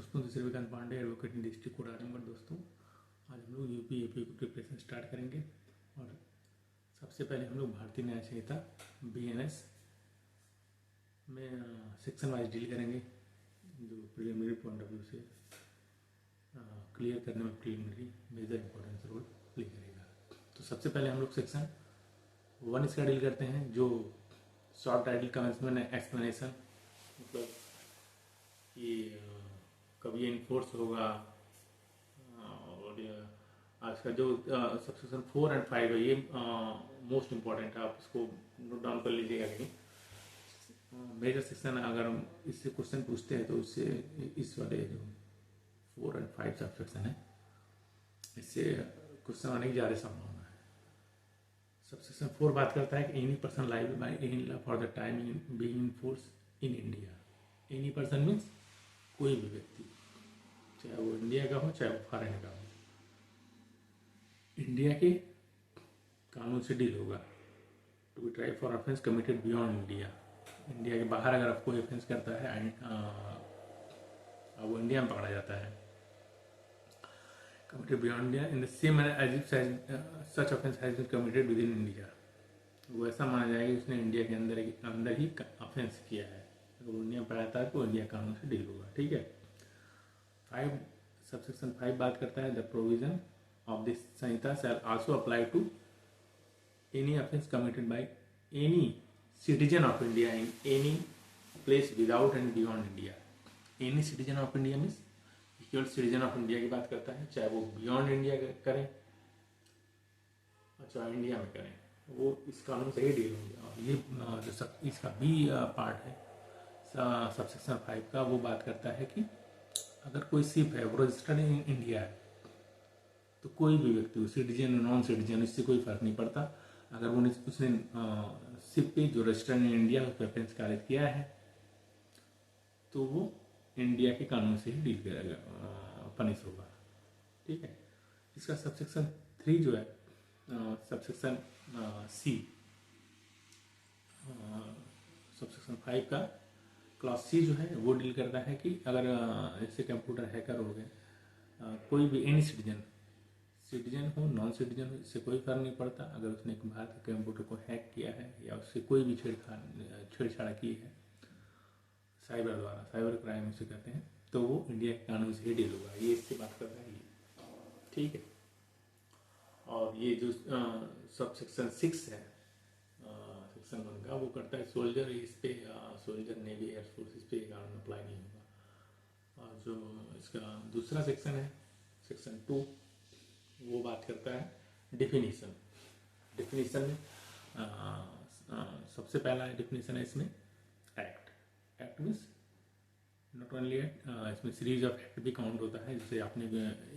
दोस्तों, this Vikant Pandey, advocate in district court Azamgarh. दोस्तों, आज हम लोग यूपी एपी की प्रिपरेशन स्टार्ट करेंगे और सबसे पहले हम लोग भारतीय न्याय संहिता बीएनएस में सेक्शन वाइज डील करेंगे, जो प्रिलिमिनरी पॉइंट ऑफ व्यू से क्लियर करने में preliminary major importance role play करेगा। तो सबसे पहले हम लोग सेक्शन 1 इसका डील करते हैं, जो short title commencement and explanation, मतलब कि कब ये इन्फोर्स होगा। और आज का जो सबसेक्शन 4 और 5 है, ये मोस्ट इम्पॉर्टेंट है, आप इसको नोट डाउन कर लीजिएगा। कहीं मेजर सेक्शन अगर हम इससे क्वेश्चन पूछते हैं तो उससे इस वाले जो 4 और 5 सबसेक्शन है, इससे क्वेश्चन आने की ज़्यादा संभावना है। सबसेक्शन 4 बात करता है कि any person liable by any law for the time being in force in India. Any person means कोई भी व्यक्ति, चाहे वो इंडिया का हो चाहे वो फॉरेन का हो, इंडिया के कानून से डील होगा। To be tried for offence committed beyond India. India के बाहर अगर आप कोई ऑफेंस करता है वो इंडिया में पकड़ा जाता है। Committed beyond India in the same manner as if such offence has been committed within India. वो ऐसा माना जाएगा कि उसने इंडिया के अंदर ही ऑफेंस किया है। अगर वो इंडिया में पकड़ाता है तो इंडिया कानून से डील होगा। ठीक है। 5 सबसेक्शन 5 बात करता है the provision of this Sanhita shall also apply to any offence committed by any citizen of India in any place without and beyond India. Any citizen of India means केवल citizen of India की बात करता है, चाहे वो beyond India करें और चाहे इंडिया में करें, वो इस कानून से ही डील होंगे। ये जो इसका बी पार्ट है सबसेक्शन 5 का, वो बात करता है कि अगर कोई शिप है वो रजिस्टर्ड इन इंडिया है तो कोई भी व्यक्ति, सिटीजन नॉन सिटीजन, इससे कोई फर्क नहीं पड़ता। अगर उसने शिप पे जो रजिस्टर्ड इन इंडिया उस पर ऑफेंस कारित किया है तो वो इंडिया के कानून से ही डील करेगा, पनिश होगा। ठीक है। इसका सबसेक्शन 3 जो है सबसेक्शन सी सबसेक्शन 5 का क्लास सी जो है वो डील करता है कि अगर जैसे कंप्यूटर हैकर हो गए, कोई भी एनी सिटीजन हो नॉन सिटीजन हो, इससे कोई फर्क नहीं पड़ता। अगर उसने भारत के कंप्यूटर को हैक किया है या उससे कोई भी छेड़छाड़ की है साइबर द्वारा, साइबर क्राइम उसे कहते हैं, तो वो इंडिया के कानून से ही डील होगा। ये इससे बात करता है ये। ठीक है। और ये जो सबसेक्शन 6 है सेक्शन 1 का, वो करता है सोल्जर, इस पे सोल्जर नेवी एयरफोर्स, इस पे कानून अप्लाई नहीं होगा। और जो इसका दूसरा सेक्शन है सेक्शन 2, वो बात करता है डिफिनीशन में सबसे पहला डिफिनीशन है इसमें act means not only act, इसमें सीरीज ऑफ एक्ट भी काउंट होता है। जैसे आपने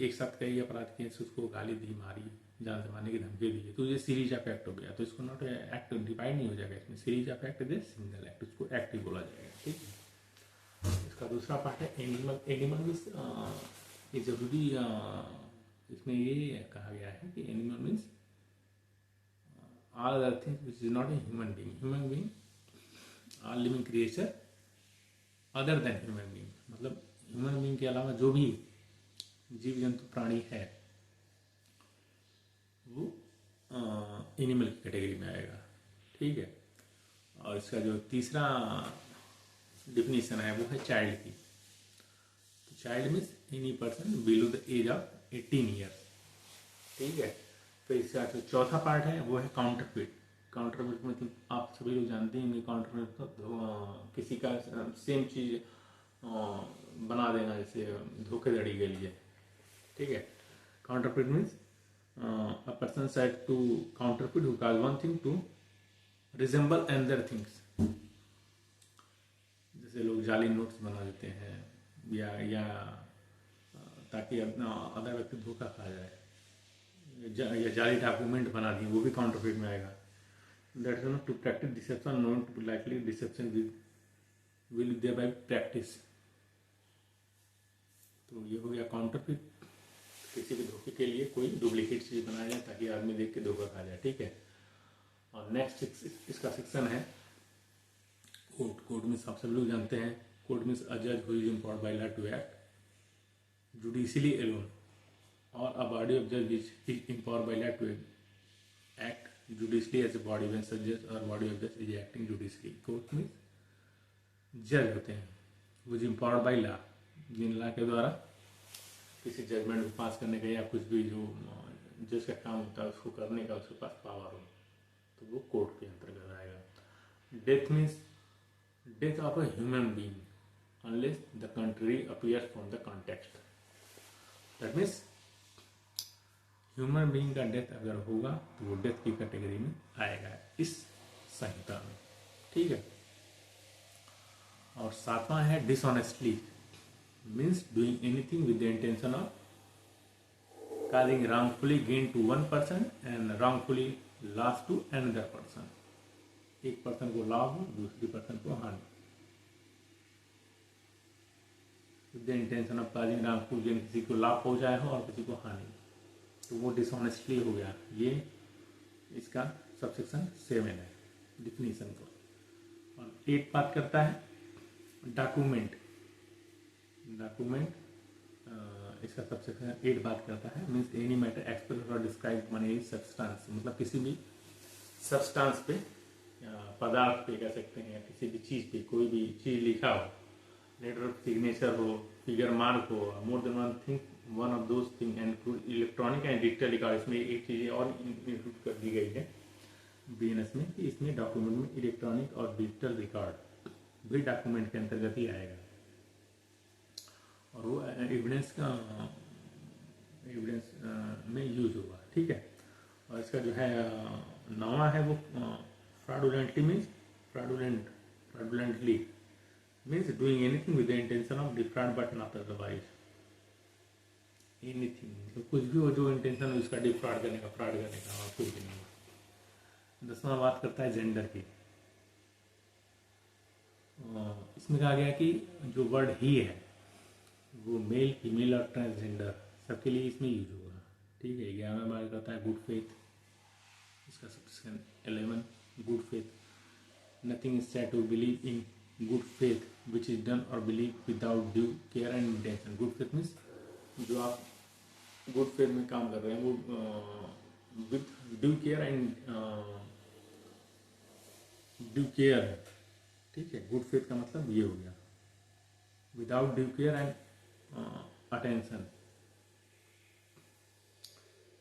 एक साथ कई अपराध किए, उसको गाली दी, मारी, जान से मारने की धमकी दी है, तो ये सीरीज ऑफ एक्ट हो गया। तो इसको नॉट एक्ट डिवाइड नहीं हो जाएगा, इसमें series of act is single act, उसको एक्ट ही बोला जाएगा। ठीक है। इसका दूसरा पार्ट है एनिमल मीन्स, ये जरूरी इसमें ये कहा गया है कि animal means all other things which is not a human being all living creature other than human being. मतलब ह्यूमन बीइंग के अलावा जो भी जीव जंतु प्राणी है वो एनिमल की कैटेगरी में आएगा। ठीक है। और इसका जो तीसरा डिफिनीशन है वो है चाइल्ड की। तो child means any person below the age of 18 years. ठीक है। तो इसका जो चौथा पार्ट है वो है काउंटरफिट मतलब आप सभी लोग जानते हैं काउंटरफिट तो किसी का सेम चीज बना देना, जैसे धोखाधड़ी के लिए। ठीक है। Counterfeit means a person said to counterfeit who cause one thing to resemble another things। जैसे लोग जाली नोट्स बना देते हैं या ताकि अपना अदर व्यक्ति धोखा खा जाए, या जाली डॉक्यूमेंट बना दी, वो भी काउंटरफिट में आएगा। That is not to practice deception not to likely deception will thereby practice. तो ये हो गया काउंटरफिट, किसी भी धोखे के लिए कोई डुप्लीकेट चीज बनाया जाए ताकि आदमी देख के धोखा खा जाए। ठीक है। और नेक्स्ट इसका सेक्शन है कोर्ट। कोर्ट मीन्स आप सभी लोग जानते हैं, कोर्ट मीन्स अ जज who is empowered by law to act judicially alone or a body of judge which is empowered by law to act judicially as a body when such judge or body of judge is acting judicially. Court में जज होते हैं which empowered by law, जिन law के द्वारा किसी judgement को पास करने का या कुछ भी जो जज का काम होता है उसको करने का उसके पास पावर हो, तो वो कोर्ट के अंतर्गत आएगा। Death means death of a human being unless the country appears from the context. That means human being का डेथ अगर होगा तो वो डेथ की कैटेगरी में आएगा इस संहिता में, ठीक है। और सातवां है dishonestly, means doing anything with the intention of causing wrongfully gain to one person and wrongfully loss to another person। एक पर्सन को लाभ हो दूसरी पर्सन को हानि। With the intention of causing wrongful gain, किसी को लाभ पहुंचाया हो और किसी को हानि, तो वो डिसऑनेस्टली हो गया। ये इसका सबसेक्शन 7 है डिफिनीशन को। और 8 बात करता है डॉक्यूमेंट। डॉक्यूमेंट इसका सबसेक्शन 8 बात करता है मीन्स एनी मैटर एक्सप्रेस और डिस्क्राइब मनी सब्सटेंस, मतलब किसी भी सब्सटेंस पे पदार्थ पे कह सकते हैं या किसी भी चीज़ पे कोई भी चीज़ लिखा हो, लेटर ऑफ सिग्नेचर हो, फिगर मार्क हो, more than one thing one of those thing and electronic and digital record. इसमें एक चीज़ और इंक्लूड कर दी गई है बीएनएस में कि इसमें डॉक्यूमेंट में इलेक्ट्रॉनिक और डिजिटल रिकॉर्ड भी डॉक्यूमेंट के अंतर्गत ही आएगा और वो एविडेंस में यूज होगा, ठीक है। और इसका जो है 9वां है वो fraudulently means fraudulently means doing anything with the intention of defrauded but not otherwise. Anything मतलब कुछ भी हो जो इंटेंशन हो इसका डिफ्रॉड करने का, फ्रॉड करने का, और कुछ भी नहीं। 10वां बात करता है जेंडर की। इसमें कहा गया कि जो वर्ड ही है वो मेल, फीमेल और ट्रांसजेंडर सबके लिए इसमें यूज होगा, ठीक है। 11वां बात करता है गुड फेथ। इसका subsection 11 good faith. Nothing is said to believe in good faith which is done और believe without due care and intention. Good faith means जो आप गुड फेथ में काम कर रहे हैं वो with due care and due care है, ठीक है। गुड फेथ का मतलब ये हो गया without due care and attention।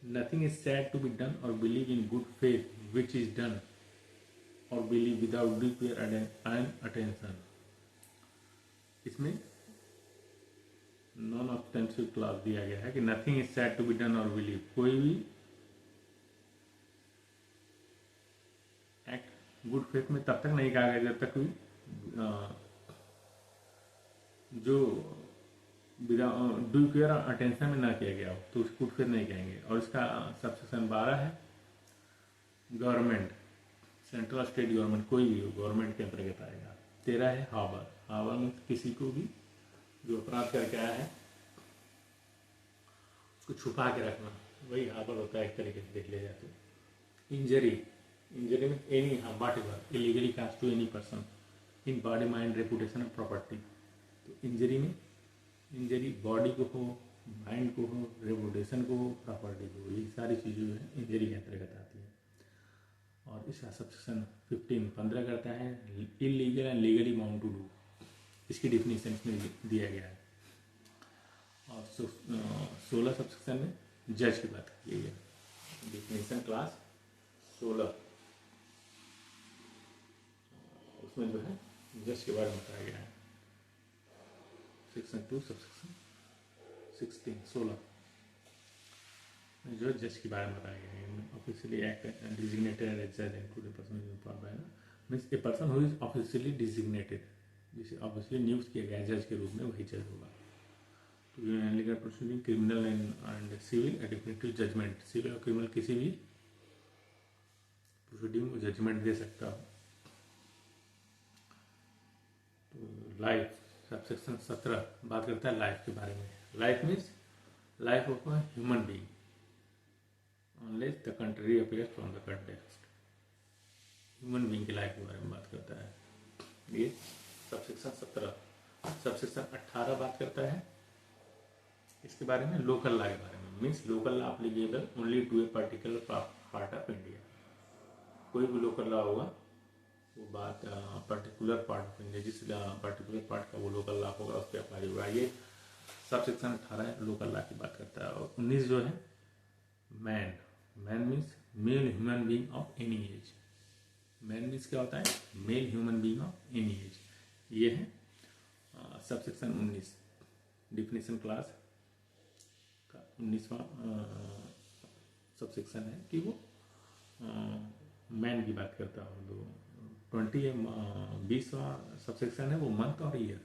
Nothing is said to be done or believe in good faith which is done or believe without due care and attention। इसमें non ऑब्स्टेंसिव clause दिया गया है कि nothing is said to be done or believe, कोई भी act good faith में तब तक नहीं कहा गया जब तक कोई जो ड्यू केयर अटेंशन में ना किया गया हो तो उसको फिर नहीं कहेंगे। और इसका सबसेक्शन 12 है गवर्नमेंट, सेंट्रल स्टेट गवर्नमेंट कोई भी हो गवर्नमेंट के अंतर्गत आएगा। 13 है हावर। हावर में किसी को भी जो अपराध करके आया है उसको छुपा के रखना, वही हावर होता है एक तरीके से देख लिया जाए तो। इंजरी में any harm whatever illegally caused to any person in body mind reputation और प्रॉपर्टी। तो इंजरी बॉडी को हो, माइंड को हो, रेपुटेशन को हो, प्रॉपर्टी को हो, ये सारी चीज़ें जो है इंजरी के अंतर्गत आती है। और इसका सबसेक्शन 15 करता है illegal and legally bound to do. इसकी डिफिनीशन इसमें दिया गया है। और 16 सबसेक्शन में जज की बात की गई है। डिफिनीशन क्लास 16 उसमें जो है जज के बारे में बताया गया है। सेक्शन 2 सबसेक्शन 16 जो जज के बारे में बताया गया है। ऑफिशियली एक्ट डिजिग्नेटेड एज जज including person informed by means a person who is officially designated, जिसे ऑफिशियली नियुक्त किया गया जज के रूप में वही जज होगा। तो legal proceeding criminal and civil definitive judgment, civil और क्रिमिनल किसी भी प्रोसीडिंग को जजमेंट दे सकता हो। तो लाइफ सबसेक्शन 17 बात करता है लाइफ के बारे में। Life means life of a human being unless the country appears from the context. Human being की लाइफ के बारे में बात करता है ये सबसेक्शन 17। सबसेक्शन 18 बात करता है इसके बारे में लोकल लॉ के बारे में, means local law applicable only to a particular part of India. कोई भी लोकल लॉ होगा वो बात पर्टिकुलर पार्ट ऑफ इंडिया, जिस पर्टिकुलर पार्ट का वो लोकल लॉ होगा उस पर अप्लाई होगा। ये सब सेक्शन 18 लोकल लॉ की बात करता है। और 19 जो है man, man means male human being of any age. Man means क्या होता है? Male human being of any age. ये है सब सेक्शन 19, डिफिनेशन क्लास का 19वां सब सेक्शन है कि वो मैन की बात करता है। तो 20वां सब सेक्शन है वो मंथ और ईयर।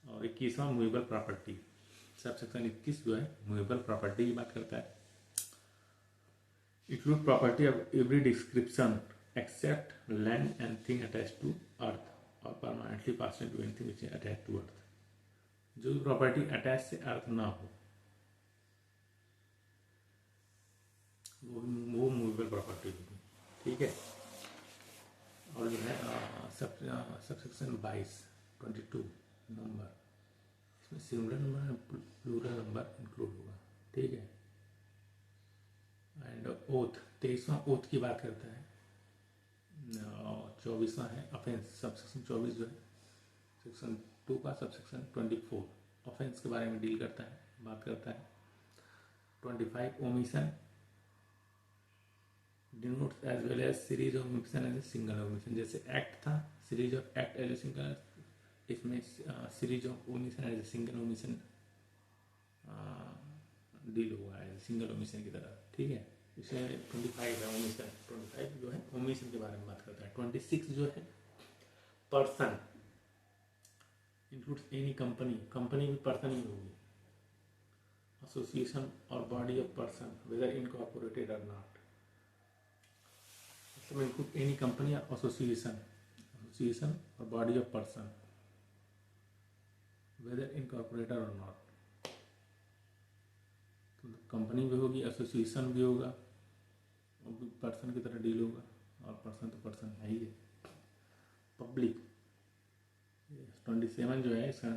और 21वां मूवेबल प्रॉपर्टी, सब सेक्शन 21 जो है मूवेबल प्रॉपर्टी की बात करता है। include property of every description except land and thing attached to earth or permanently passed into anything which is attached to earth। जो भी प्रॉपर्टी अटैच से अर्थ ना हो वो मूवेबल प्रॉपर्टी होगी। ठीक है। और जो है सबसेक्शन 22 नंबर, इसमें singular number plural number include होगा। ठीक है। एंड ओथ, 23वां ओथ की बात करता है। 24वां है अफेंस, सबसेक्शन 24 जो है सेक्शन 2 का सबसेक्शन 24 ऑफेंस के बारे में डील करता है, बात करता है। 25 omission denotes as well as series of omission as a single omission. जैसे एक्ट था, series of act as a single, इसमें series of omission as a single omission deal हुआ है सिंगल ओमिशन की तरह। ठीक है। इसे 25 है ओमिशन, 25 जो है ओमिशन के बारे में बात करता है। 26 जो है person, includes any company, company भी पर्सन ही होगी। एसोसिएशन और body of person whether incorporated और नॉट, मतलब इंक्लूड एनी कंपनी और एसोसिएशन और body of person whether incorporated और नॉट। कंपनी भी होगी, एसोसिएशन भी होगा, और भी पर्सन की तरह डील होगा, और पर्सन तो पर्सन है ही है। पब्लिक 27 जो है इसका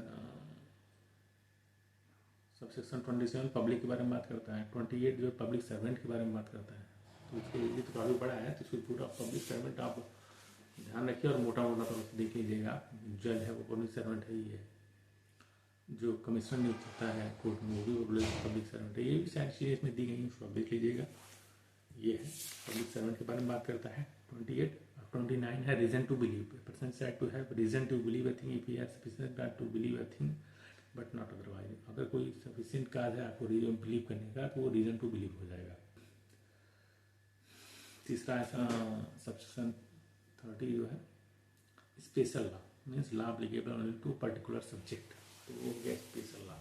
सबसेक्शन 27 पब्लिक के बारे में बात करता है। 28 जो है पब्लिक सर्वेंट के बारे में बात करता है। तो उसके लिए तो काफ़ी बड़ा है, तो इसको पूरा पब्लिक सर्वेंट आप ध्यान रखिए और मोटा मोटा तो देख लीजिएगा। जज है वो पब्लिक सर्वेंट है ही है, जो कमिश्नर नियुक्त होता है कोर्ट में वो भी पब्लिक सर्वेंट है। ये भी सारी चीज़ें इसमें दी गई हैं, उसको आप देख लीजिएगा। ये है पब्लिक सर्वेंट के बारे में बात करता है। 28 29 है reason to believe, person said to have reason to believe a thing if he has sufficient cause to believe a thing but not otherwise. अगर कोई सफिशिएंट काज है आपको रीजन बिलीव करने का तो वो रीजन टू बिलीव हो जाएगा। तीसरा ऐसा सबसेक्शन 30 जो है special law, means law applicable only to particular subject, तो वो हो गया स्पेशल लॉ।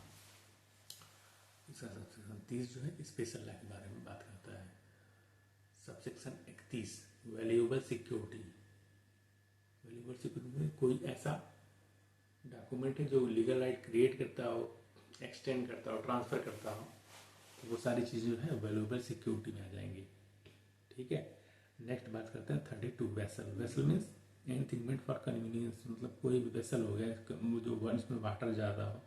इसका सबसेक्शन 30 जो है स्पेशल लॉ के बारे में बात करता है। Subsection 31 valuable security. Valuable security में कोई ऐसा डॉक्यूमेंट है जो लीगल राइट क्रिएट करता हो, एक्सटेंड करता हो, ट्रांसफर करता हो, तो वो सारी चीज़ें जो है वैल्यूएबल सिक्योरिटी में आ जाएंगी। ठीक है। नेक्स्ट बात करते हैं 32 vessel. Vessel means anything meant for convenience, मतलब कोई भी वेसल हो गया जो इसमें वाटर ज़्यादा हो,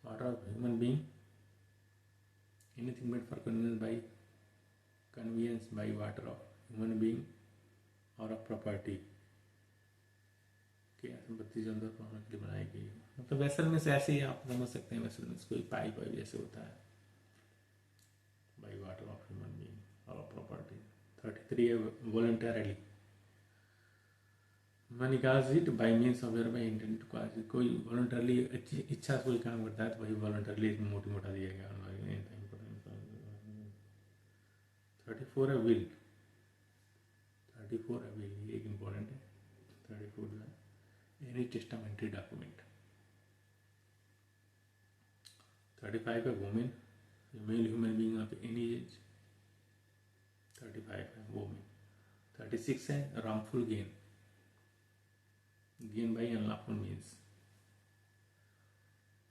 water of human being, anything meant for convenience by water of human being और ऑफ प्रॉपर्टी की संपत्ति जो अंदर पाने के लिए बनाई गई है। मतलब वेसल में से ऐसे ही आप समझ सकते हैं, वेसल में कोई पाइप वाइप जैसे होता है, by water of human being और ऑफ प्रॉपर्टी। 33 है वॉलंटरली, मैनिकाज it by means of your by intent to cause. कोई वॉलंटरली अच्छी इच्छा से कोई काम करता है तो वही वॉलंटरली मोटी मोटा दिया गया। 34 है विल, 34 है विल, ये एक इम्पोर्टेंट है। 34 जो है एनी टेस्टामेंट्री डॉक्यूमेंट। 35 है women, male human being of any age. 35 है वुमेन। 36 है wrongful gain, gain by unlawful means।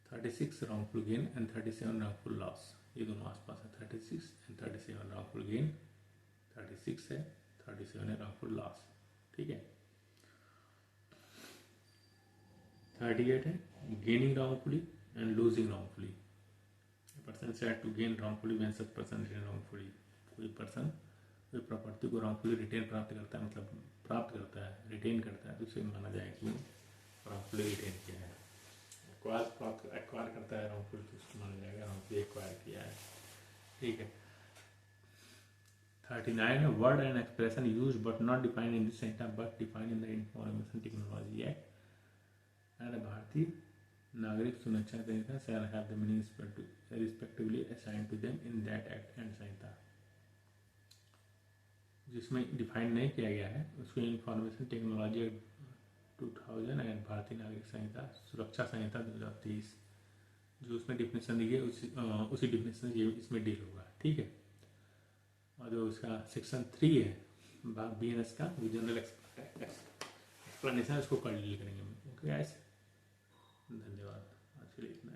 36 wrongful gain and 37 wrongful loss, ये दोनों आसपास है। 36 and 37 wrongful gain, 36 है, 37 है wrongful loss। ठीक है। 38 है gaining wrongfully and losing wrongfully, person said to gain wrongfully when such person retain wrongfully. कोई पर्सन कोई प्रॉपर्टी को रॉन्गफुली रिटेन प्राप्त करता है, मतलब प्राप्त करता है, रिटेन करता है, तो उसे माना जाए कि रॉन्गफुली रिटेन किया है। एक्वायर करता है रॉन्गफुली, तो उसको माना जाएगा रॉन्गफुली एक्वायर किया है। ठीक है। 39 word and expression use but not defined in this sentence but defined in the information technology act and Bharatiya Nagarik Suraksha Sanhita shall have the meaning respectively assigned to them in that act and Sanhita. जिसमें define नहीं किया गया है उसको information technology act 2000 and Bharatiya नागरिक संहिता सुरक्षा संहिता 2023 जो उसमें डिफिनेशन दी है उसी डिफिनेशन ये इसमें डील होगा। ठीक है। और जो उसका सेक्शन 3 है BNS का जो जनरल एक्सप्लेनेशन है उसको कल डील करेंगे। ओके गाइस, धन्यवाद। आज के लिए इतना।